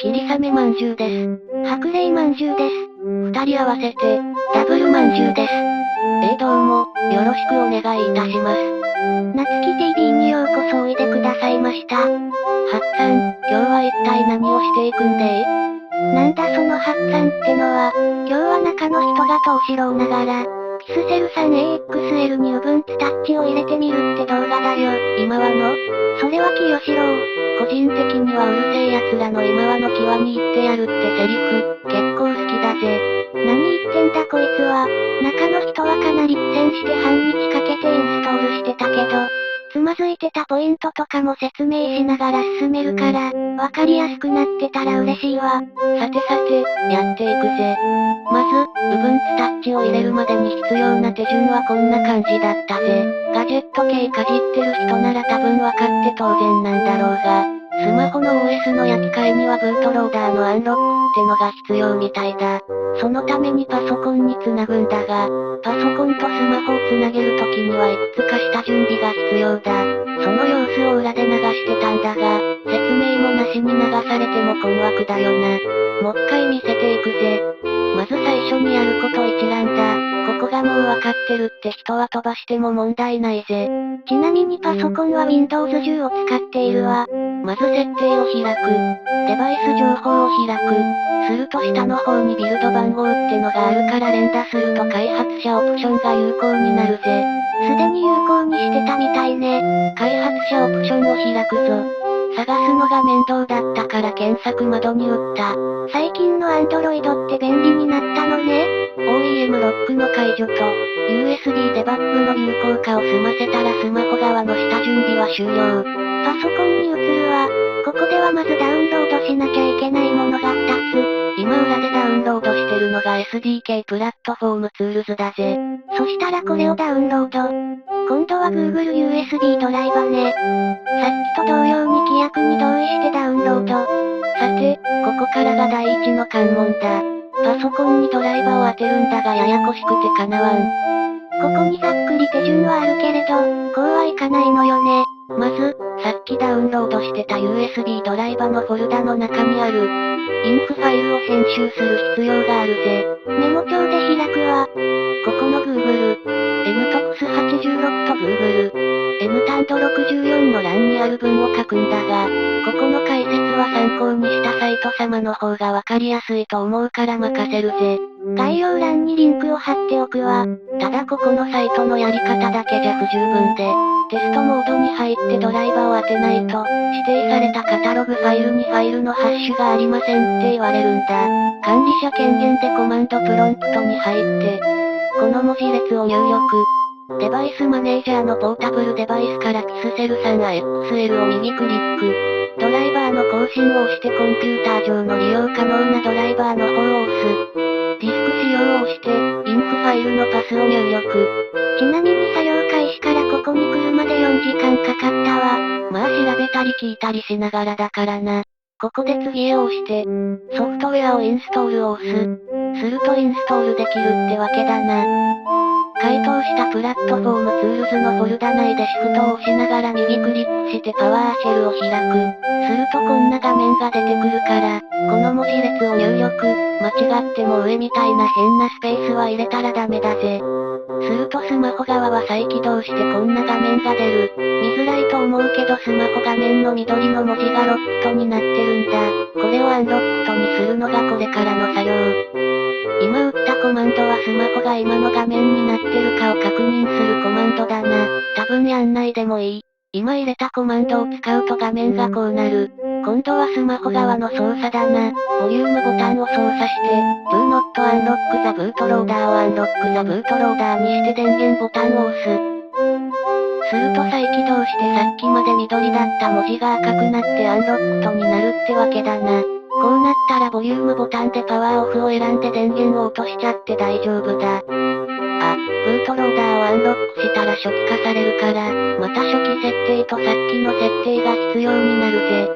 霧雨まんじゅうです。白麗まんじゅうです。二人合わせて、ダブルまんじゅうです。どうも、よろしくお願いいたします。なつき TV にようこそおいでくださいました。はっさん、今日は一体何をしていくんでなんだそのはっさんってのは、今日は中の人が東四郎ながら、ピスセル 3AXL にウブンツタッチを入れてみるって動画だよ。今はのそれは清志郎。個人的にはうるせえ奴らの今はの際に言ってやるってセリフ、結構好きだぜ。何言ってんだこいつは。中の人はかなり苦戦して半日かけてインストールしてたけど、つまずいてたポイントとかも説明しながら進めるから、わかりやすくなってたら嬉しいわ。さてさて、やっていくぜ。まず、ウブンツタッチを入れるまでに必要な手順はこんな感じだったぜ。ガジェット系かじってる人なら多分わかって当然なんだろうが、スマホの OS の焼き替えにはブートローダーのアンロックってのが必要みたいだ。そのためにパソコンにつなぐんだが、パソコンとスマホをつなげるときにはいくつかした準備が必要だ。その様子を裏で流してたんだが、説明もなしに流されても困惑だよな。もっかい見せていくぜ。まず最初にやること一覧だ。ここがもうわかってるって人は飛ばしても問題ないぜ。ちなみにパソコンは Windows 10を使っているわ。まず設定を開く。デバイス情報を開く。すると下の方にビルド番号ってのがあるから連打すると開発者オプションが有効になるぜ。すでに有効にしてたみたいね。開発者オプションを開くぞ。探すのが面倒だったから検索窓に打った。最近の Android って便利になったのね。OEM ロックの解除と、USB デバッグの有効化を済ませたらスマホ側の下準備は終了。パソコンに移るわ。ここではまずダウンロードしなきゃいけないものが2つ。今裏でダウンロードしてるのが SDK プラットフォームツールズだぜ。そしたらこれをダウンロード。今度は Google USB ドライバね。さっきと同様に規約に同意してダウンロード。さて、ここからが第一の関門だ。パソコンにドライバーを当てるんだがややこしくて叶わん。ここにざっくり手順はあるけれど、こうはいかないのよね。まず、さっきダウンロードしてた USB ドライバーのフォルダの中にある、インフファイルを編集する必要があるぜ。メモ帳で開くわ。ここの Google、NTOX86 と Google、NTAND64 の欄にある文を書くんだが、ここの解説は参考にしたサイト様の方がわかりやすいと思うから任せるぜ。概要欄にリンクを貼っておくわ。ただここのサイトのやり方だけじゃ不十分で、テストモードに入ってドライバーを当てないと、指定されたカタログファイルにファイルのハッシュがありませんって言われるんだ。管理者権限でコマンドプロンプトに入って、この文字列を入力。デバイスマネージャーのポータブルデバイスからピスセル 3AXL を右クリック。ドライバーの更新を押してコンピューター上の利用可能なドライバーの方を押す。ディスク使用を押して、インフファイルのパスを入力。ちなみに作業開始からここに来るまで4時間かかったわ。まあ調べたり聞いたりしながらだからな。ここで次へ押して、ソフトウェアをインストールを押す。するとインストールできるってわけだな。回答したプラットフォームツールズのフォルダ内でシフトを押しながら右クリックしてパワーシェルを開く。するとこんな画面が出てくるから、この文字列を入力、間違っても上みたいな変なスペースは入れたらダメだぜ。するとスマホ側は再起動してこんな画面が出る。見づらいと思うけどスマホ画面の緑の文字がロックトになってるんだ。これをアンロックトにするのがこれからの作業。今打ったコマンドはスマホが今の画面になってるかを確認するコマンドだな。多分やんないでもいい。今入れたコマンドを使うと画面がこうなる。今度はスマホ側の操作だな。ボリュームボタンを操作して、Do not unlock the bootloader を unlock the bootloader にして電源ボタンを押す。すると再起動してさっきまで緑だった文字が赤くなってアンロックトになるってわけだな。こうなったらボリュームボタンでパワーオフを選んで電源を落としちゃって大丈夫だ。あ、ブートローダーをアンロックしたら初期化されるから、また初期設定とさっきの設定が必要になるぜ。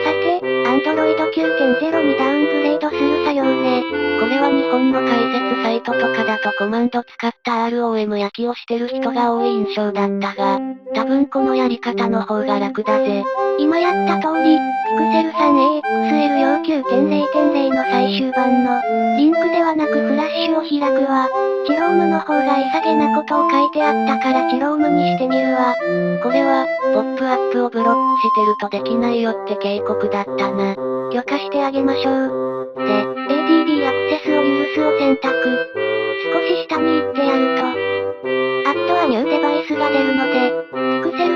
さて、Android 9.0にダウングレードする作業ね。これは日本の解説サイトとかだとコマンド使った ROM 焼きをしてる人が多い印象だったが、多分このやり方の方が楽だぜ。今やった通り、Pixel 3AXL 要 9.0.0 の最終版の、リンクではなくフラッシュを開くわ。チロームの方が潔げなことを書いてあったからチロームにしてみるわ。これは、ポップアップをブロックしてるとできないよって警告だったな。許可してあげましょう。で、ADB アクセスを許すを選択。少し下に行ってやると、あとはニューデバイスが出るので、Pixel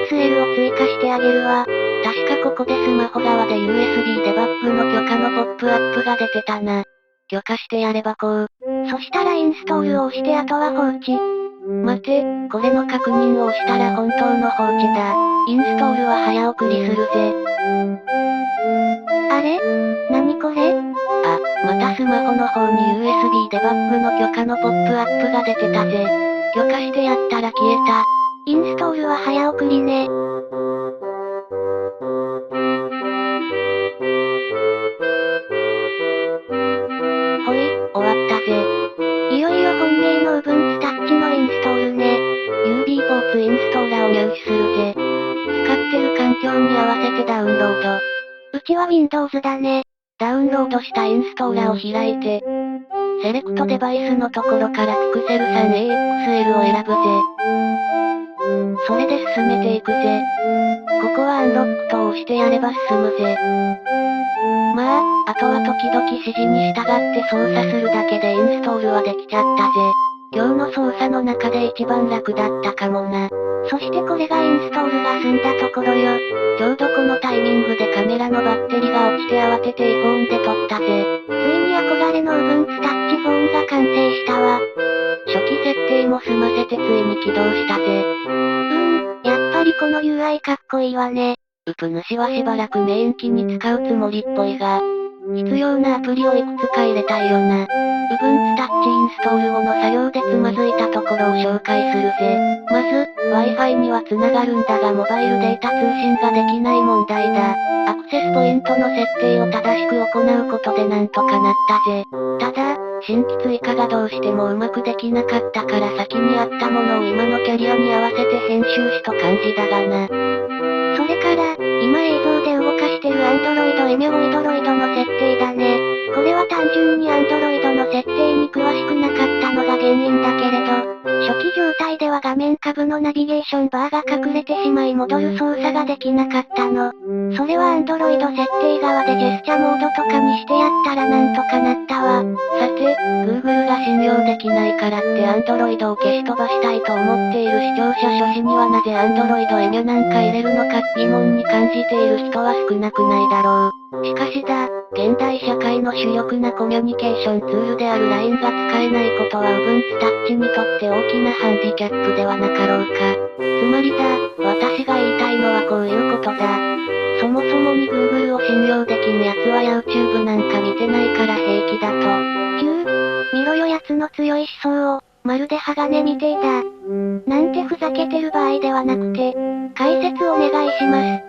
3AXL を追加してあげるわ。確かここでスマホ側で USB デバッグの許可のポップアップが出てたな。許可してやればこう。そしたらインストールを押してあとは放置。待て、これの確認を押したら本当の放置だ。インストールは早送りするぜ。あれ？何これ？あ、またスマホの方に USB デバッグの許可のポップアップが出てたぜ。許可してやったら消えた。インストールは早送りね。ほい、終わったぜ。いよいよ本命の Ubuntu Touch のインストールね。UB ポーツインストーラーを入手するぜ。使ってる環境に合わせてダウンロード。うちは Windows だね。ダウンロードしたインストーラーを開いて、セレクトデバイスのところから Pixel 3AXL を選ぶぜ。それで進めていくぜ。ここはアンロックと押してやれば進むぜ。まあ、あとは時々指示に従って操作するだけでインストールはできちゃったぜ。今日の操作の中で一番楽だったかもな。そしてこれがインストールが済んだところよ。ちょうどこのタイミングでカメラのバッテリーが落ちて慌てて iPhone で撮ったぜ。ついに憧れの Ubuntu Touch フォンが完成したわ。初期設定も済ませてついに起動したぜ。やっぱりこの UI かっこいいわね。ウプ主はしばらくメイン機に使うつもりっぽいが、必要なアプリをいくつか入れたいよな。Ubuntu Touch インストール後の作業でつまずいたところを紹介するぜ。まず、Wi-Fi には繋がるんだがモバイルデータ通信ができない問題だ。アクセスポイントの設定を正しく行うことでなんとかなったぜ。ただ、新規追加がどうしてもうまくできなかったから先にあったものを今のキャリアに合わせて編集しと感じだがな。それから、今映像で動かしてる Android エメオイドロイドの設定だね。これは単純に Android の設定に詳しくなかったのが原因だけれど、初期状態では画面下部のナビゲーションバーが隠れてしまい戻る操作ができなかったの。それは Android 設定側でジェスチャモードとかにしてやったらなんとかなったわ。さて、Google が信用できないからって Android を消し飛ばしたいと思っている視聴者初心にはなぜ Android エミュなんか入れるのか疑問に感じている人は少なくないだろう。しかしだ、現代社会の主力なコミュニケーションツールである LINE が使えないことは Ubuntu Touch にとって大きなハンディキャップではなかろうか。つまりだ、私が言いたいのはこういうことだ。そもそもに Google を信用できんやつは YouTube なんか見てないから平気だと。見ろよやつの強い思想を、まるで鋼みてえだ。なんてふざけてる場合ではなくて、解説お願いします。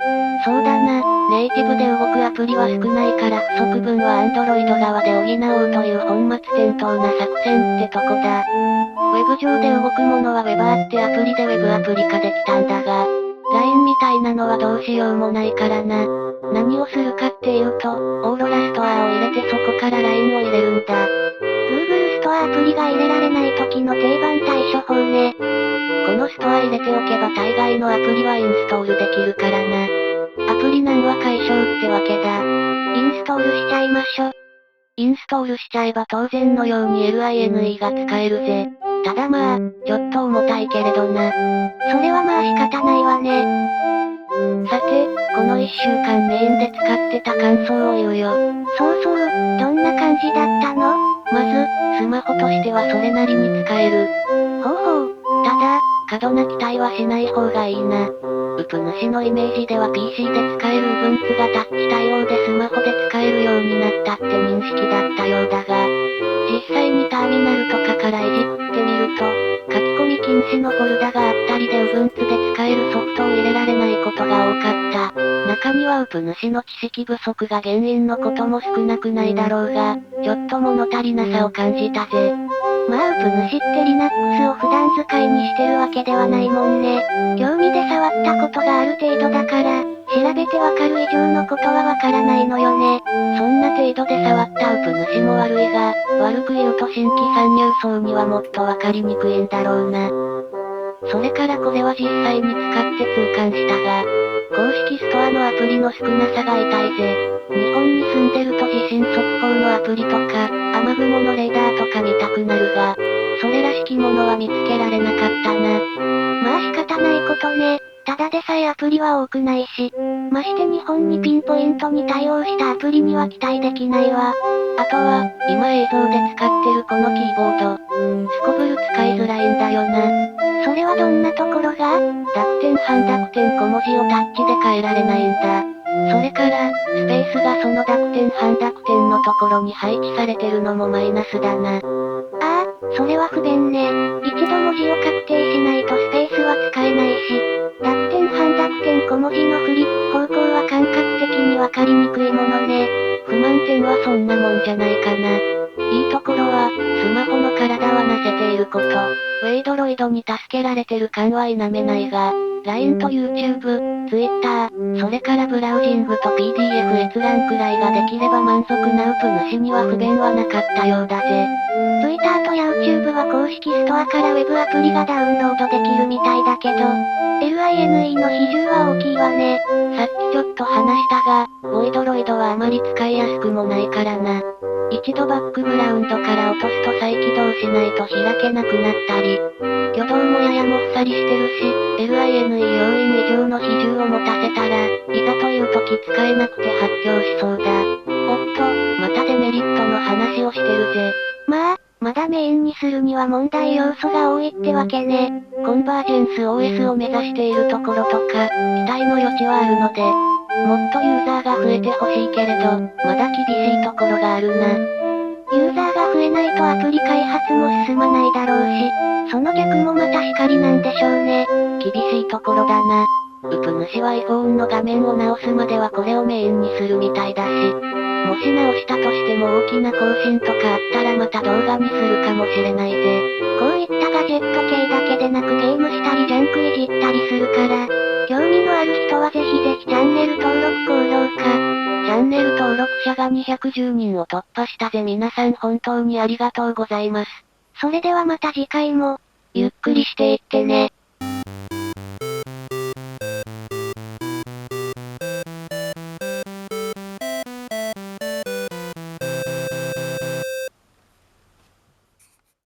そうだな、ネイティブで動くアプリは少ないから不足分は Android 側で補おうという本末転倒な作戦ってとこだ。ウェブ上で動くものは Weber ってアプリで Web アプリ化できたんだが、LINE みたいなのはどうしようもないからな。何をするかっていうと、オーロラストアを入れてそこから LINE を入れるんだ。Google ストアアプリが入れられない時の定番対処法ね。このストア入れておけば大概のアプリはインストールできるからな。アプリ難は解消ってわけだ。インストールしちゃいましょ。インストールしちゃえば当然のように LINE が使えるぜ。ただまあ、ちょっと重たいけれどな。それはまあ仕方ないわね。さて、この1週間メインで使ってた感想を言うよ。そうそう、どんな感じだったの？まず、スマホとしてはそれなりに使える。ほうほう。ただ、過度な期待はしない方がいいな。ウプ主のイメージでは PC で使える Ubuntu がタッチ対応でスマホで使えるようになったって認識だったようだが、実際にターミナルとかからいじってみると、書き込み機禁止のフォルダがあったりで Ubuntu で使えるソフトを入れられないことが多かった。中にはウプ主の知識不足が原因のことも少なくないだろうが、ちょっと物足りなさを感じたぜ。まあウプ主って Linux を普段使いにしてるわけではないもんね。興味で触ったことがある程度だから、調べてわかる以上のことはわからないのよね。そんな程度で触ったウプ主も悪いが、悪く言うと新規参入層にはもっとわかりにくいんだろうな。それからこれは実際に使って痛感したが、公式ストアのアプリの少なさが痛いぜ。日本に住んでると地震速報のアプリとか、雨雲のレーダーとか見たくなるが、それらしきものは見つけられなかったな。まあ仕方ないことね。ただでさえアプリは多くないし、まして日本にピンポイントに対応したアプリには期待できないわ。あとは、今映像で使ってるこのキーボード。すこぶる使いづらいんだよな。それはどんなところが？濁点半濁点小文字をタッチで変えられないんだ。それから、スペースがその濁点半濁点のところに配置されてるのもマイナスだな。ああ、それは不便ね。一度文字を確定しないとスペースは使えないし、濁点半濁点小文字のフリップ方向は感覚的にわかりにくいものね。不満点はそんなもんじゃないかな。いいところは、スマホの体はなせていること。ウェイドロイドに助けられてる感は否めないが、LINE と YouTube、Twitter、それからブラウジングと PDF 閲覧くらいができれば満足なウプ主には不便はなかったようだぜ。Twitter と YouTube は公式ストアから Web アプリがダウンロードできるみたいだけど、LINE の比重は大きいわね。さっきちょっと話したが、ボイドロイドはあまり使いやすくもないからな。一度バックグラウンドから落とすと再起動しないと開けなくなったり、挙動もややもっさりしてるし、LINE 要因以上の比重を持たせたら、いざという時使えなくて発狂しそうだ。おっと、またデメリットの話をしてるぜ。まあ、まだメインにするには問題要素が多いってわけね。コンバージェンス OS を目指しているところとか、期待の余地はあるので、もっとユーザーが増えてほしいけれど、まだ厳しいところがあるな。ユーザーが増えないとアプリ開発も進まないだろうし、その逆もまたしかりなんでしょうね。厳しいところだな。ウプ主は iPhone の画面を直すまではこれをメインにするみたいだし、もし直したとしても大きな更新とかあったらまた動画にするかもしれないぜ。こういったガジェット系だけでなくゲームしたりジャンクいじったりするから、興味のある人はぜひぜひチャンネル登録高評価。チャンネル登録者が210人を突破したぜ。皆さん本当にありがとうございます。それではまた次回も、ゆっくりしていってね。